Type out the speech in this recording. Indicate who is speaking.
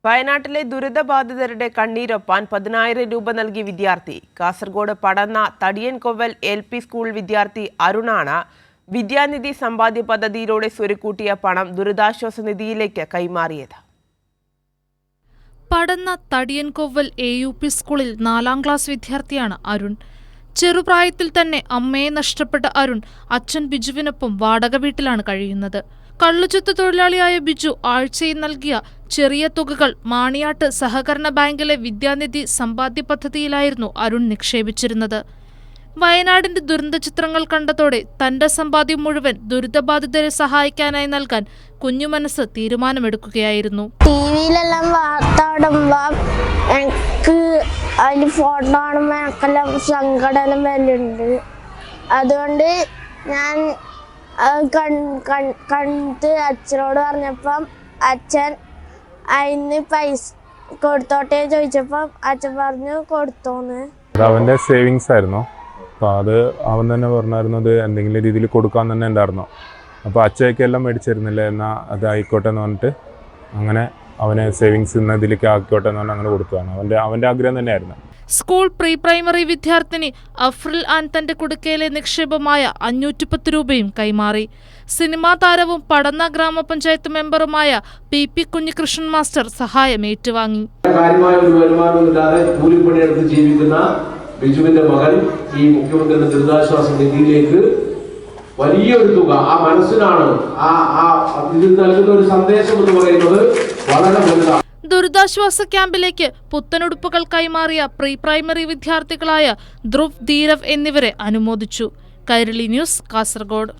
Speaker 1: വയനാട്ടിലെ ദുരിതബാധിതരുടെ കണ്ണീരൊപ്പാൻ 10,000 രൂപ നൽകി വിദ്യാർത്ഥി. കാസർഗോഡ് പടന്ന തടിയൻകൊവ്വൽ LP സ്കൂൾ വിദ്യാർത്ഥി അരുണാണ് വിദ്യാനിധി സമ്പാദ്യ പദ്ധതിയിലൂടെ സ്വരുക്കൂട്ടിയ പണം ദുരിതാശ്വാസ നിധിയിലേക്ക് കൈമാറിയത്.
Speaker 2: പടന്ന തടിയൻകൊവ്വൽ AUP സ്കൂളിൽ 4ാം ക്ലാസ് വിദ്യാർത്ഥിയാണ് അരുൺ. ചെറുപ്രായത്തിൽ തന്നെ അമ്മയെ നഷ്ടപ്പെട്ട അരുൺ അച്ഛൻ ബിജുവിനൊപ്പം വാടക വീട്ടിലാണ് കഴിയുന്നത്. കള്ളുചെത്ത് തൊഴിലാളിയായ ബിജു ആഴ്ചയിൽ നൽകിയ ചെറിയ തുകകൾ മാണിയാട്ട് സഹകരണ ബാങ്കിലെ വിദ്യാനിധി സമ്പാദ്യ പദ്ധതിയിലായിരുന്നു അരുൺ നിക്ഷേപിച്ചിരുന്നത്. വയനാടിന്റെ ദുരന്ത ചിത്രങ്ങൾ കണ്ടതോടെ തന്റെ സമ്പാദ്യം മുഴുവൻ ദുരിതബാധിതരെ സഹായിക്കാനായി നൽകാൻ കുഞ്ഞുമനസ് തീരുമാനമെടുക്കുകയായിരുന്നു.
Speaker 3: ടിവിയിലെല്ലാം വാർത്ത എനിക്ക് അതിൽ ഫോട്ടോ കാണുമ്പോൾ എനിക്കെല്ലാം സങ്കടം വരുന്നുണ്ട്. അതുകൊണ്ട് ഞാൻ കണ്ട് അച്ഛനോട് പറഞ്ഞപ്പം അച്ഛൻ അതിന് പൈസ കൊടുത്തോട്ടെ ചോദിച്ചപ്പം അച്ഛൻ പറഞ്ഞു കൊടുത്തോന്ന്.
Speaker 4: അവൻ്റെ സേവിങ്സ് ആയിരുന്നു. അപ്പോൾ അത് അവൻ തന്നെ പറഞ്ഞായിരുന്നത് എന്തെങ്കിലും രീതിയിൽ കൊടുക്കാൻ തന്നെ ഉണ്ടായിരുന്നു. അപ്പോൾ അച്ഛയ്ക്കെല്ലാം മേടിച്ചിരുന്നില്ല, എന്നാൽ അത് ആയിക്കോട്ടെ എന്ന് പറഞ്ഞിട്ട് അങ്ങനെ അവനെ സേവിങ്സ് ഇന്ന് ഇതിലേക്ക് ആക്കിക്കോട്ടെ എന്ന് പറഞ്ഞാൽ അങ്ങനെ കൊടുത്തതാണ്. അവൻ്റെ ആഗ്രഹം തന്നെയായിരുന്നു.
Speaker 2: സ്കൂൾ പ്രീ പ്രൈമറി വിദ്യാർത്ഥിനി അഫ്രിൽ ആൻ തന്റെ കുടുക്കയിലെ നിക്ഷേപമായ 510 രൂപയും കൈമാറി. സിനിമാ താരവും പടന്ന ഗ്രാമപഞ്ചായത്ത് മെമ്പറുമായ PP കുഞ്ഞികൃഷ്ണൻ മാസ്റ്റർ സഹായം ഏറ്റുവാങ്ങി.
Speaker 5: ജീവിക്കുന്ന ബിജുവിന്റെ മകൻ ഈ മുഖ്യമന്ത്രിയുടെ ദുരിതാശ്വാസ നിധിയിലേക്ക് വലിയൊരു തുക ആ മനസ്സിനാണ് ഇതിൽ നൽകുന്ന ഒരു സന്ദേശം എന്ന് പറയുന്നത് വളരെ വലുതാണ്.
Speaker 2: ദുരിതാശ്വാസ ക്യാമ്പിലേക്ക് പുത്തനുടുപ്പുകൾ കൈമാറിയ പ്രീ പ്രൈമറി വിദ്യാർത്ഥികളായ ധ്രുവ്, ധീരവ് എന്നിവരെ അനുമോദിച്ചു. കൈരളി ന്യൂസ്, കാസർഗോഡ്.